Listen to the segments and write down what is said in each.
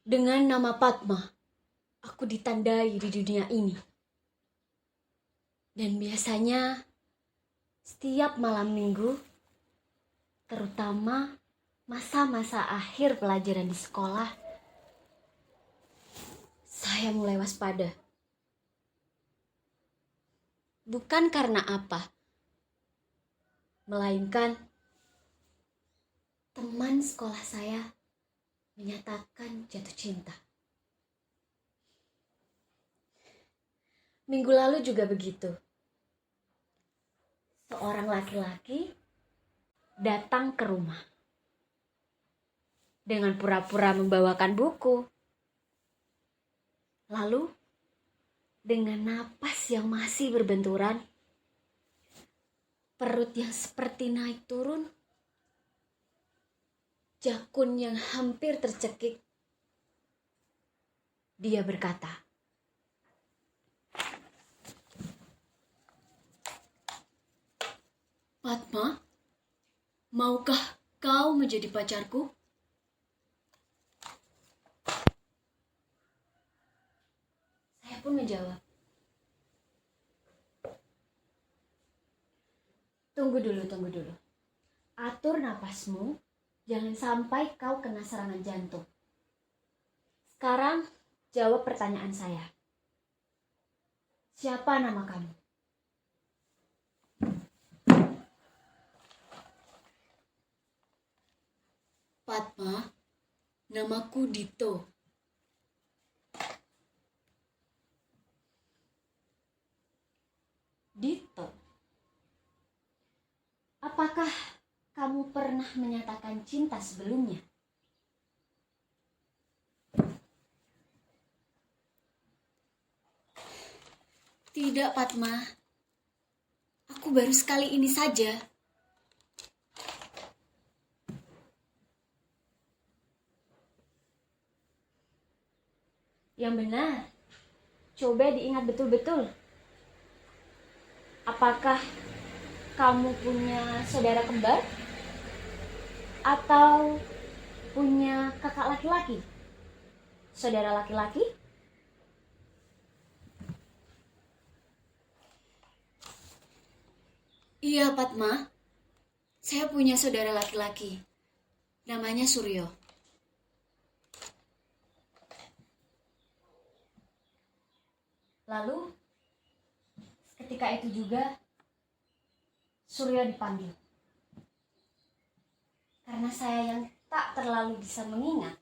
Dengan nama Padma, aku ditandai di dunia ini. Dan biasanya setiap malam minggu, terutama masa-masa akhir pelajaran di sekolah, saya mulai waspada. Bukan karena apa, melainkan teman sekolah saya menyatakan jatuh cinta. Minggu lalu juga begitu. Seorang laki-laki datang ke rumah dengan pura-pura membawakan buku. Lalu, dengan napas yang masih berbenturan, perut yang seperti naik turun, jakun yang hampir tercekik, dia berkata, "Padma, maukah kau menjadi pacarku?" Saya pun menjawab, Tunggu dulu. Atur napasmu, jangan sampai kau kena serangan jantung. Sekarang jawab pertanyaan saya. Siapa nama kamu? Padma, namaku Dito. Dito, apakah kamu pernah menyatakan cinta sebelumnya? Tidak, Padma. Aku baru sekali ini saja. Yang benar. Coba diingat betul-betul. Apakah kamu punya saudara kembar? Atau punya kakak laki-laki? Saudara laki-laki? Iya, Padma. Saya punya saudara laki-laki. Namanya Suryo. Lalu, ketika itu juga, Suryo dipanggil. Karena saya yang tak terlalu bisa mengingat,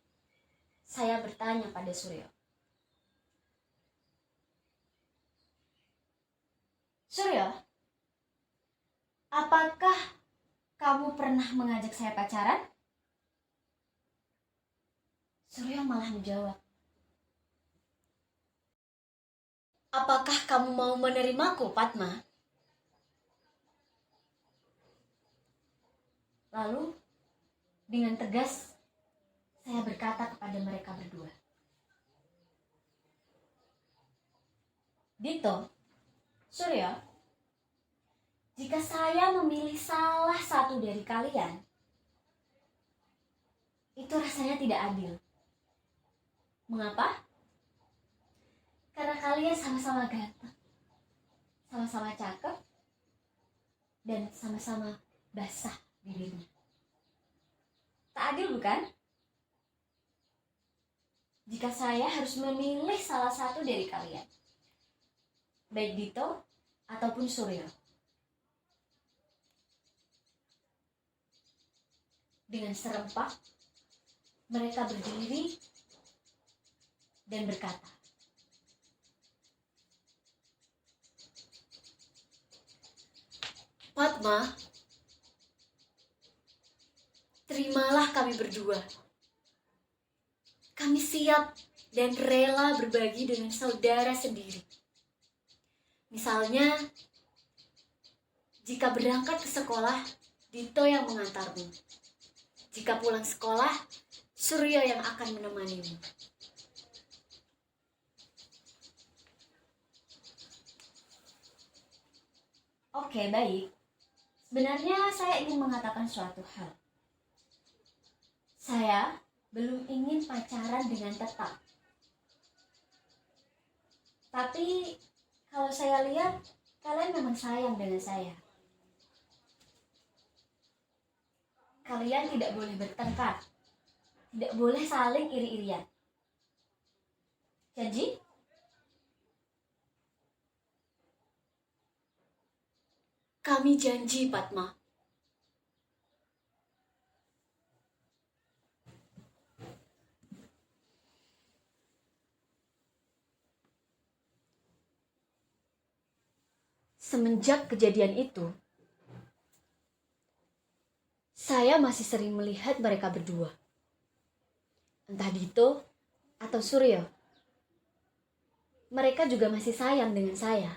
saya bertanya pada Suryo. Suryo, apakah kamu pernah mengajak saya pacaran? Suryo malah menjawab, apakah kamu mau menerimaku, Padma? Lalu, dengan tegas, saya berkata kepada mereka berdua, Dito, Suryo, jika saya memilih salah satu dari kalian, itu rasanya tidak adil. Mengapa? Karena kalian sama-sama ganteng, sama-sama cakep, dan sama-sama basah bibirnya. Tak adil, bukan? Jika saya harus memilih salah satu dari kalian, baik Dito ataupun Suryo. Dengan serempak, mereka berdiri dan berkata, Padma, terimalah kami berdua. Kami siap dan rela berbagi dengan saudara sendiri. Misalnya, jika berangkat ke sekolah, Dito yang mengantarmu. Jika pulang sekolah, Suryo yang akan menemanimu. Oke, baik. Sebenarnya saya ingin mengatakan suatu hal. Saya belum ingin pacaran dengan tetap. Tapi kalau saya lihat, kalian memang sayang dengan saya. Kalian tidak boleh bertengkar, tidak boleh saling iri-irian. Janji? Kami janji, Padma. Semenjak kejadian itu, saya masih sering melihat mereka berdua. Entah Dito atau Suryo. Mereka juga masih sayang dengan saya.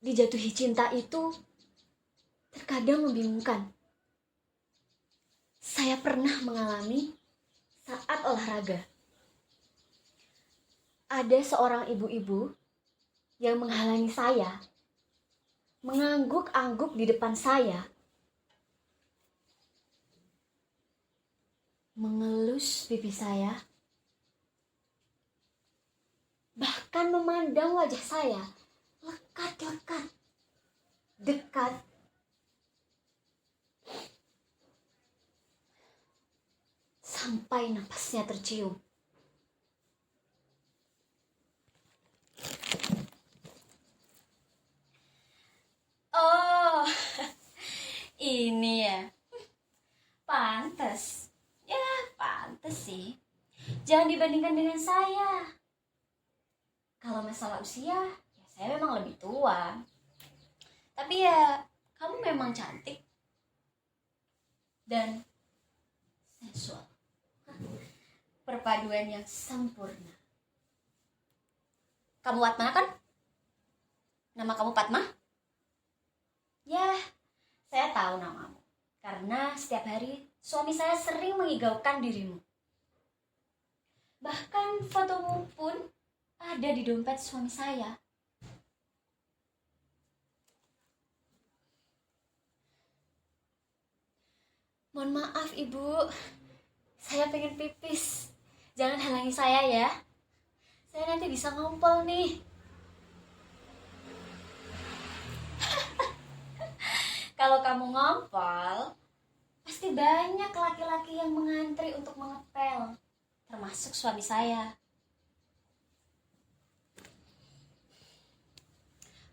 Dijatuhi cinta itu terkadang membingungkan. Saya pernah mengalami saat olahraga. Ada seorang ibu-ibu yang menghalangi saya, mengangguk-angguk di depan saya, mengelus pipi saya, bahkan memandang wajah saya lekat-lekat, dekat. Sampai napasnya tercium. Oh, ini ya. Pantes. Ya, pantes sih. Jangan dibandingkan dengan saya. Kalau masalah usia, ya saya memang lebih tua. Tapi ya, kamu memang cantik dan sensual. Perpaduan yang sempurna. Kamu Padma kan? Nama kamu Padma? Ya, saya tahu namamu. Karena setiap hari suami saya sering mengigaukan dirimu. Bahkan fotomu pun ada di dompet suami saya. Mohon maaf ibu, saya pengen pipis. Jangan halangi saya ya. Saya nanti bisa ngompol nih. Kalau kamu ngompol, pasti banyak laki-laki yang mengantri untuk mengepel, termasuk suami saya.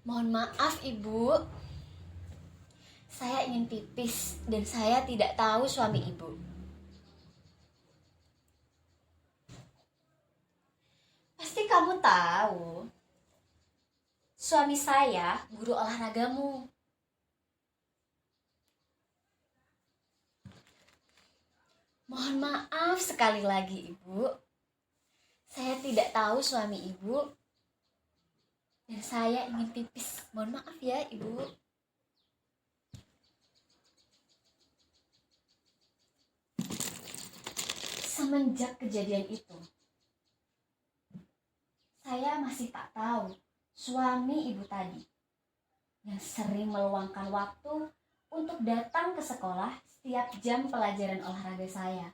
Mohon maaf ibu, saya ingin pipis dan saya tidak tahu suami ibu. Pasti kamu tahu, suami saya guru olahragamu. Mohon maaf sekali lagi ibu, saya tidak tahu suami ibu dan saya ingin pipis. Mohon maaf ya ibu. Semenjak kejadian itu, saya masih tak tahu suami ibu tadi yang sering meluangkan waktu untuk datang ke sekolah setiap jam pelajaran olahraga saya.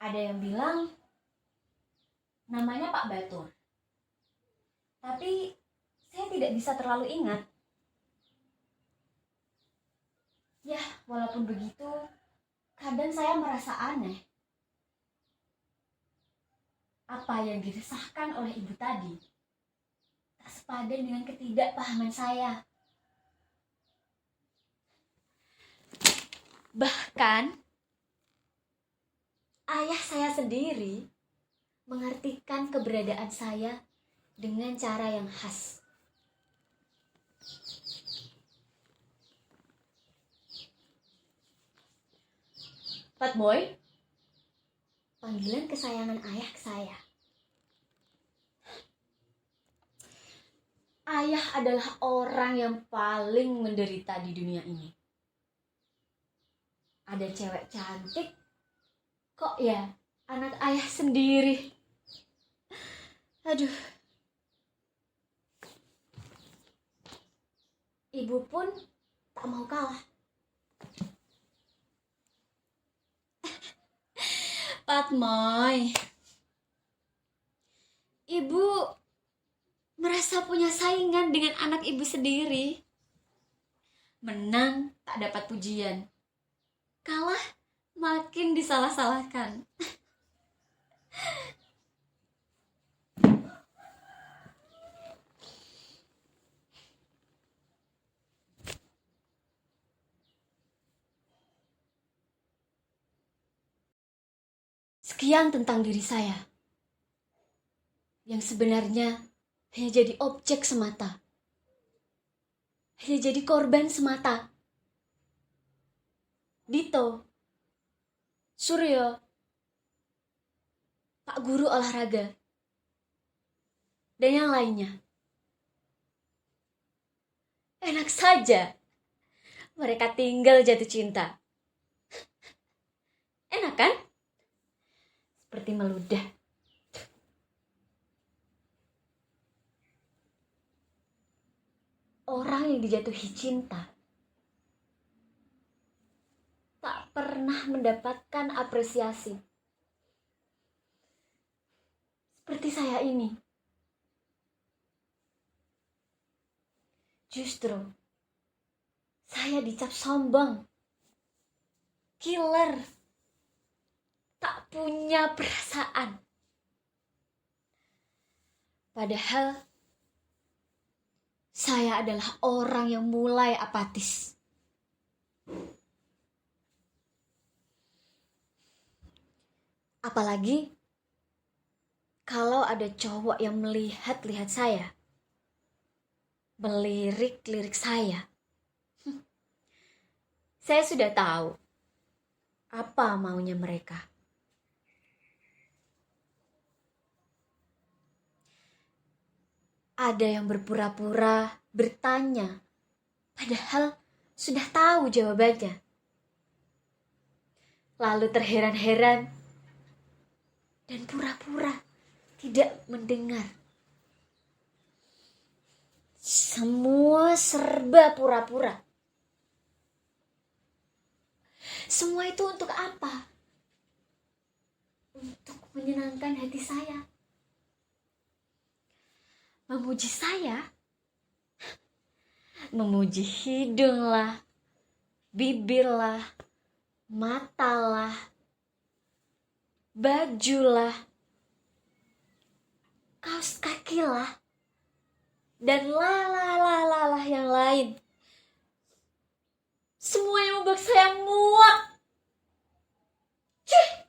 Ada yang bilang namanya Pak Batur. Tapi saya tidak bisa terlalu ingat. Ya, walaupun begitu, kadang saya merasa aneh. Apa yang diresahkan oleh ibu tadi tak sepadan dengan ketidakpahaman saya. Bahkan ayah saya sendiri mengartikan keberadaan saya dengan cara yang khas. Pat Boy, panggilan kesayangan ayah ke saya. Ayah adalah orang yang paling menderita di dunia ini. Ada cewek cantik, kok ya anak ayah sendiri. Aduh. Ibu pun tak mau kalah. Patmoy, ibu merasa punya saingan dengan anak ibu sendiri. Menang tak dapat pujian, kalah makin disalah-salahkan. Sekian tentang diri saya, yang sebenarnya hanya jadi objek semata, hanya jadi korban semata. Dito, Suryo, Pak Guru olahraga, dan yang lainnya. Enak saja mereka tinggal jatuh cinta. Enak kan? Seperti meludah. Orang yang dijatuhi cinta tak pernah mendapatkan apresiasi. Seperti saya ini. Justru saya dicap sombong, killer, tak punya perasaan. Padahal saya adalah orang yang mulai apatis. Apalagi kalau ada cowok yang melihat-lihat saya, melirik-lirik saya. Saya sudah tahu apa maunya mereka. Ada yang berpura-pura bertanya, padahal sudah tahu jawabannya. Lalu terheran-heran dan pura-pura tidak mendengar. Semua serba pura-pura. Semua itu untuk apa? Untuk menyenangkan hati saya. Memuji saya. Memuji hidung lah, bibir lah, mata lah, baju lah, kaos kaki lah, dan lah yang lain. Semua yang membuat saya muak. Cih!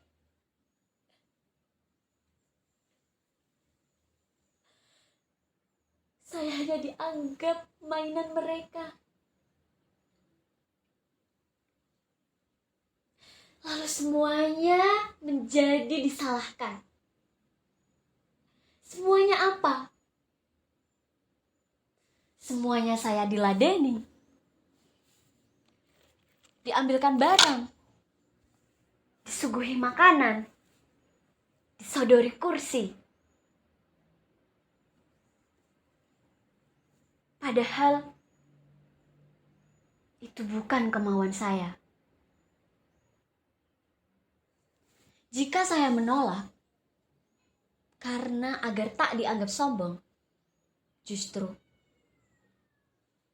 Saya hanya dianggap mainan mereka. Lalu semuanya menjadi disalahkan. Semuanya apa? Semuanya saya diladeni. Diambilkan barang. Disuguhi makanan. Disodori kursi. Padahal itu bukan kemauan saya. Jika saya menolak karena agar tak dianggap sombong, justru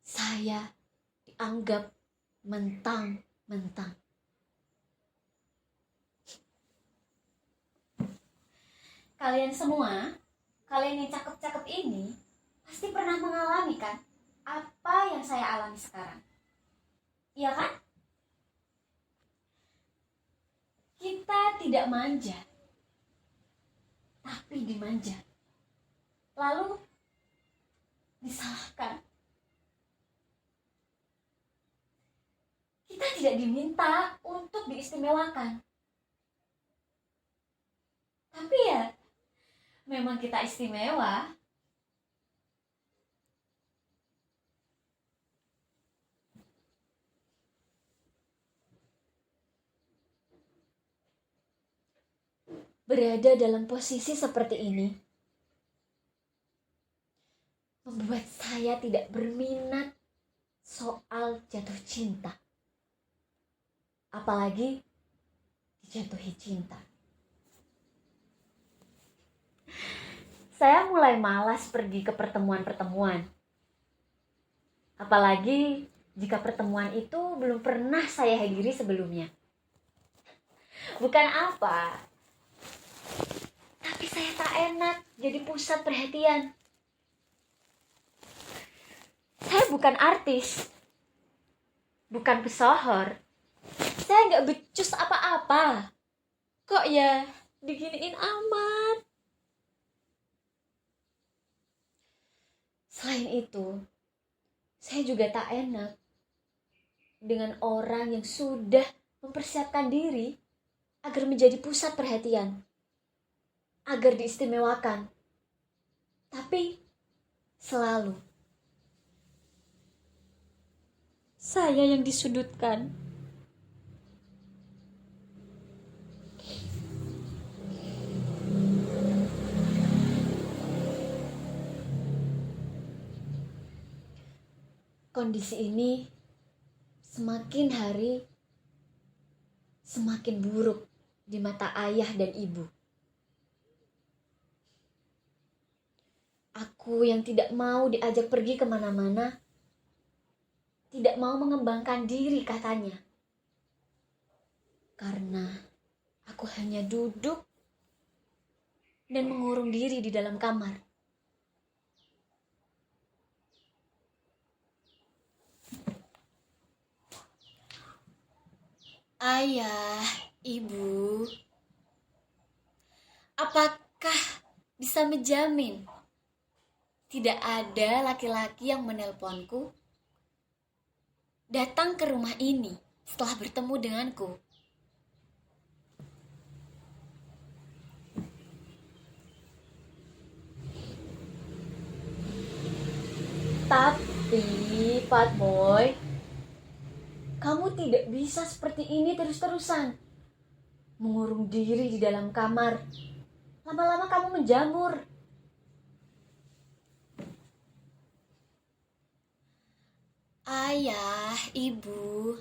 saya dianggap mentang-mentang. Kalian semua, kalian yang cakep-cakep ini, pasti pernah mengalami kan apa yang saya alami sekarang. Iya kan? Kita tidak manja, tapi dimanja. Lalu disalahkan. Kita tidak diminta untuk diistimewakan. Tapi ya, memang kita istimewa. Berada dalam posisi seperti ini membuat saya tidak berminat soal jatuh cinta. Apalagi dijatuhi cinta. Saya mulai malas pergi ke pertemuan-pertemuan. Apalagi jika pertemuan itu belum pernah saya hadiri sebelumnya. Bukan apa, tapi saya tak enak jadi pusat perhatian. Saya bukan artis, bukan pesohor. Saya nggak becus apa-apa. Kok ya diginiin amat? Selain itu, saya juga tak enak dengan orang yang sudah mempersiapkan diri agar menjadi pusat perhatian, agar diistimewakan. Tapi selalu saya yang disudutkan. Kondisi ini semakin hari semakin buruk di mata ayah dan ibu. Aku yang tidak mau diajak pergi kemana-mana, tidak mau mengembangkan diri katanya. Karena aku hanya duduk dan mengurung diri di dalam kamar. Ayah, ibu, apakah bisa menjamin tidak ada laki-laki yang menelponku datang ke rumah ini setelah bertemu denganku? Tapi, Pak Boy, kamu tidak bisa seperti ini terus-terusan. Mengurung diri di dalam kamar. Lama-lama kamu menjamur. Ayah, ibu,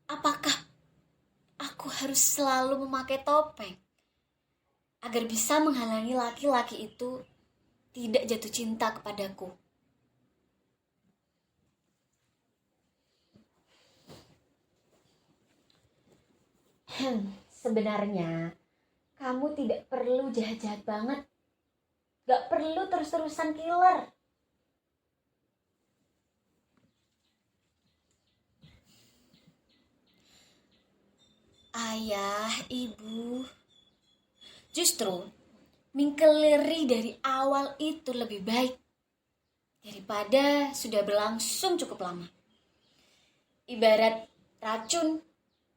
apakah aku harus selalu memakai topeng agar bisa menghalangi laki-laki itu tidak jatuh cinta kepadaku? Sebenarnya kamu tidak perlu jahat-jahat banget. Gak perlu terus-terusan killer. Ayah, ibu, justru mengkeleri dari awal itu lebih baik daripada sudah berlangsung cukup lama. Ibarat racun,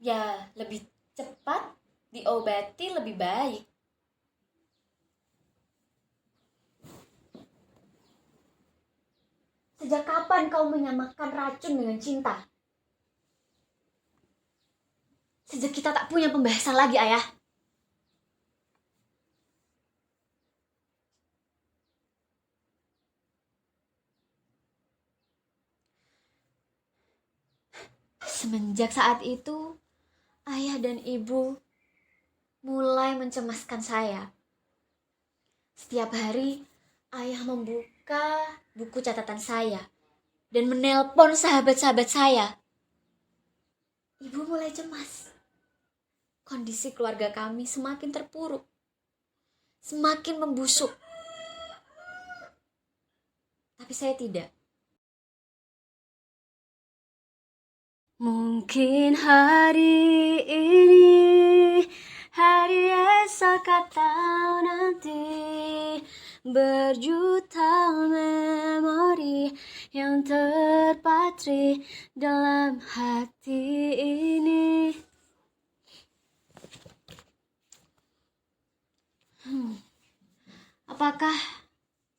ya lebih cepat diobati lebih baik. Sejak kapan kau menyamakan racun dengan cinta? Sejak kita tak punya pembahasan lagi, ayah. Semenjak saat itu, ayah dan ibu mulai mencemaskan saya. Setiap hari, ayah membuka buku catatan saya dan menelpon sahabat-sahabat saya. Ibu mulai cemas. Kondisi keluarga kami semakin terpuruk, semakin membusuk. Tapi saya tidak. Mungkin hari ini, hari esok atau nanti, berjuta memori yang terpatri dalam hati ini. Apakah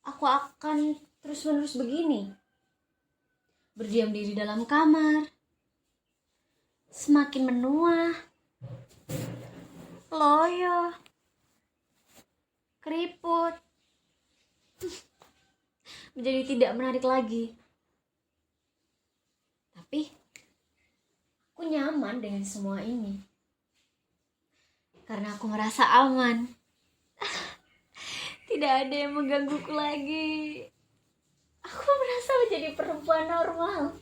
aku akan terus-menerus begini? Berdiam diri dalam kamar, semakin menua, loyo, keriput, menjadi tidak menarik lagi. Tapi aku nyaman dengan semua ini karena aku merasa aman. Tidak ada yang menggangguku lagi. Aku merasa menjadi perempuan normal.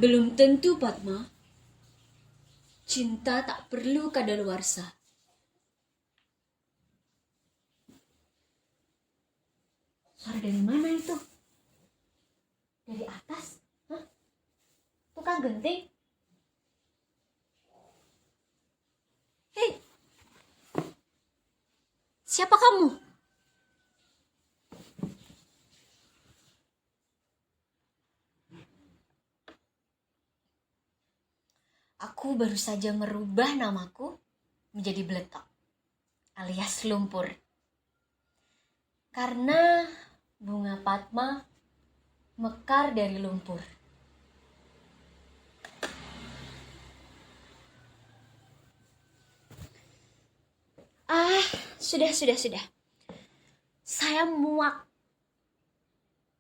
Belum tentu, Padma. Cinta tak perlu kadaluarsa. Suara dari mana itu? Dari atas? Hah? Tukang genting? Hei! Siapa kamu? Aku baru saja merubah namaku menjadi Beletok, alias lumpur. Karena bunga Padma mekar dari lumpur. Sudah. Saya muak.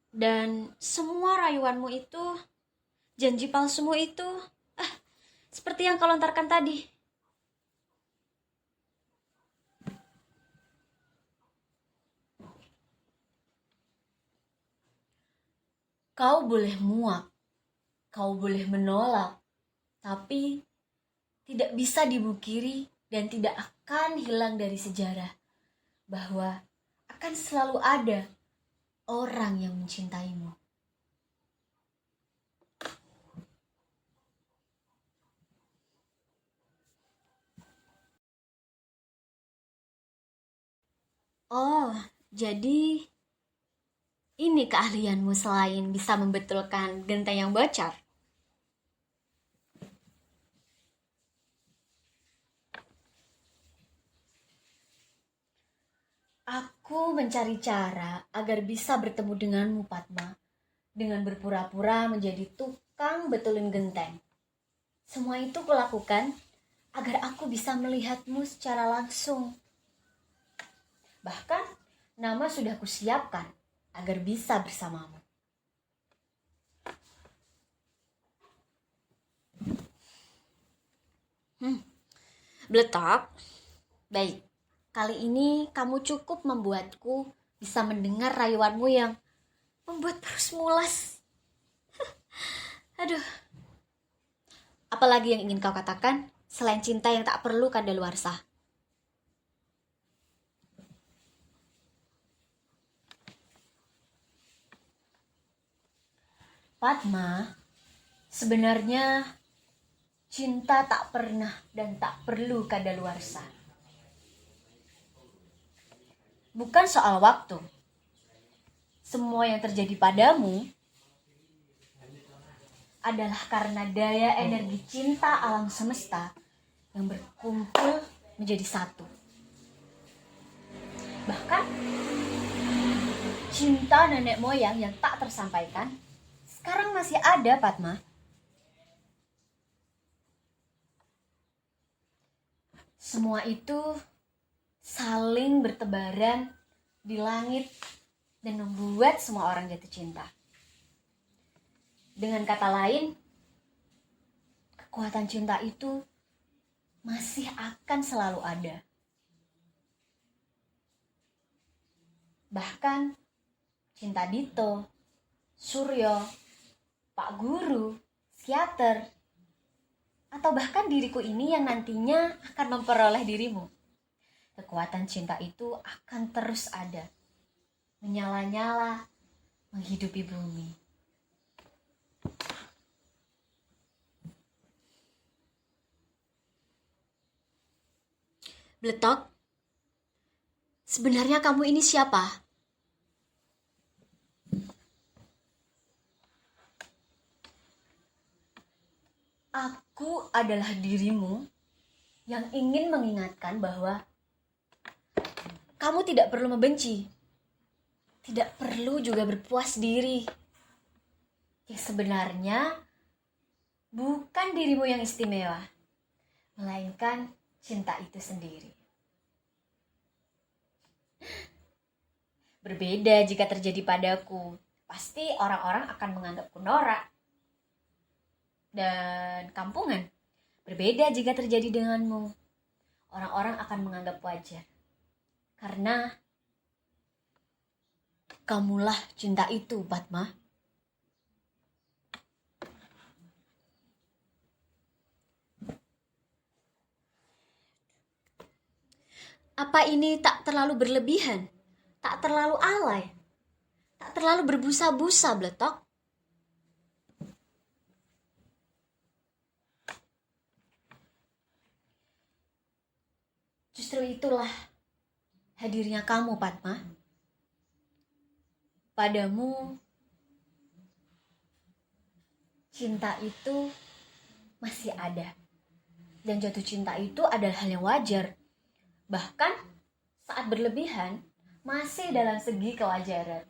Dan semua rayuanmu itu, janji palsumu itu, seperti yang kau lontarkan tadi. Kau boleh muak, kau boleh menolak, tapi tidak bisa dibukiri dan tidak akan hilang dari sejarah bahwa akan selalu ada orang yang mencintaimu. Oh, jadi ini keahlianmu selain bisa membetulkan genteng yang bocor? Aku mencari cara agar bisa bertemu denganmu, Padma, dengan berpura-pura menjadi tukang betulin genteng. Semua itu kulakukan agar aku bisa melihatmu secara langsung. Bahkan nama sudah kusiapkan agar bisa bersamamu. Beletok. Baik, kali ini kamu cukup membuatku bisa mendengar rayuanmu yang membuat perut mulas. Aduh. Apalagi yang ingin kau katakan selain cinta yang tak perlu kadaluarsa? Padma, sebenarnya cinta tak pernah dan tak perlu kadaluarsa. Bukan soal waktu. Semua yang terjadi padamu adalah karena daya energi cinta alam semesta yang berkumpul menjadi satu. Bahkan cinta nenek moyang yang tak tersampaikan sekarang masih ada, Padma. Semua itu saling bertebaran di langit dan membuat semua orang jatuh cinta. Dengan kata lain, kekuatan cinta itu masih akan selalu ada. Bahkan cinta Dito, Suryo, Pak Guru, psikiater, atau bahkan diriku ini yang nantinya akan memperoleh dirimu. Kekuatan cinta itu akan terus ada, menyala-nyala, menghidupi bumi. Beletok, sebenarnya kamu ini siapa? Aku adalah dirimu yang ingin mengingatkan bahwa kamu tidak perlu membenci, tidak perlu juga berpuas diri. Yang sebenarnya bukan dirimu yang istimewa, melainkan cinta itu sendiri. Berbeda jika terjadi padaku. Pasti orang-orang akan menganggapku norak dan kampungan. Berbeda jika terjadi denganmu. Orang-orang akan menganggap wajar. Karena kamulah cinta itu, Padma. Apa ini tak terlalu berlebihan? Tak terlalu alay? Tak terlalu berbusa-busa, Bletok? Justru itulah hadirnya kamu, Padma. Padamu, cinta itu masih ada. Dan jatuh cinta itu adalah hal yang wajar. Bahkan saat berlebihan, masih dalam segi kewajaran.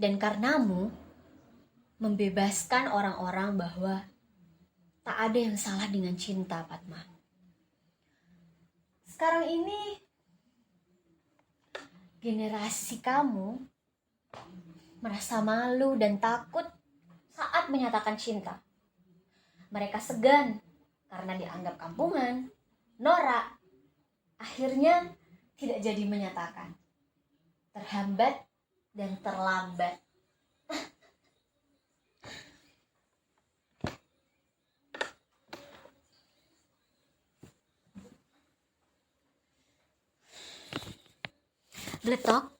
Dan karenamu, membebaskan orang-orang bahwa tak ada yang salah dengan cinta, Padma. Sekarang ini, generasi kamu merasa malu dan takut saat menyatakan cinta. Mereka segan karena dianggap kampungan, norak. Akhirnya tidak jadi menyatakan. Terhambat dan terlambat. Bletok,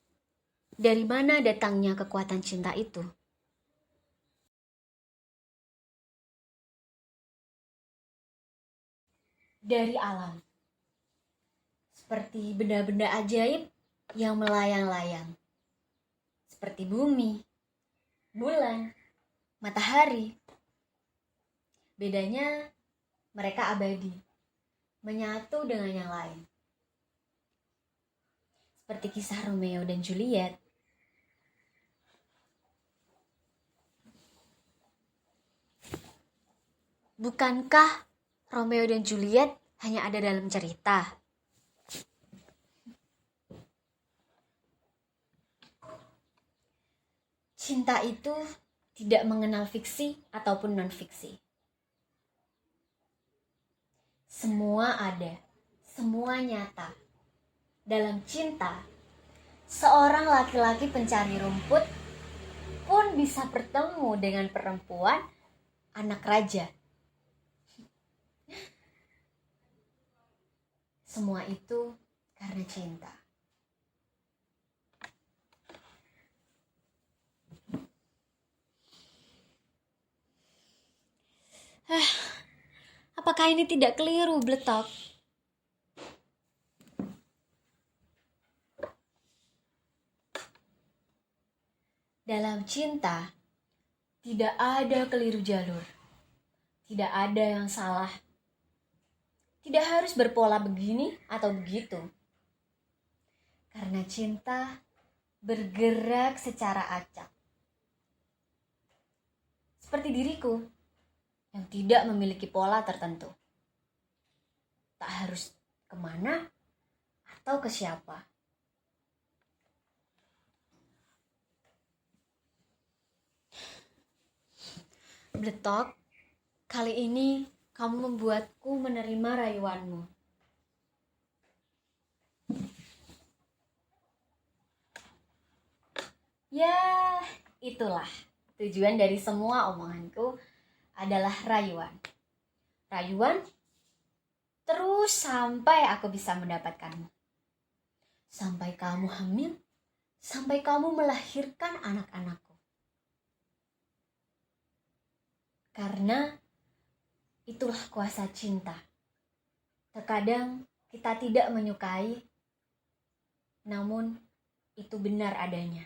dari mana datangnya kekuatan cinta itu? Dari alam. Seperti benda-benda ajaib yang melayang-layang. Seperti bumi, bulan, matahari. Bedanya mereka abadi, menyatu dengan yang lain. Seperti kisah Romeo dan Juliet. Bukankah Romeo dan Juliet hanya ada dalam cerita? Cinta itu tidak mengenal fiksi ataupun non-fiksi. Semua ada, semua nyata. Dalam cinta, seorang laki-laki pencari rumput pun bisa bertemu dengan perempuan anak raja. Semua itu karena cinta. Apakah ini tidak keliru, Bletok? Dalam cinta, tidak ada keliru jalur. Tidak ada yang salah. Tidak harus berpola begini atau begitu. Karena cinta bergerak secara acak. Seperti diriku yang tidak memiliki pola tertentu. Tak harus kemana atau ke siapa. Bletok, kali ini kamu membuatku menerima rayuanmu. Ya, itulah tujuan dari semua omonganku adalah rayuan. Rayuan terus sampai aku bisa mendapatkanmu. Sampai kamu hamil, sampai kamu melahirkan anak-anakku. Karena itulah kuasa cinta. Terkadang kita tidak menyukai, namun itu benar adanya.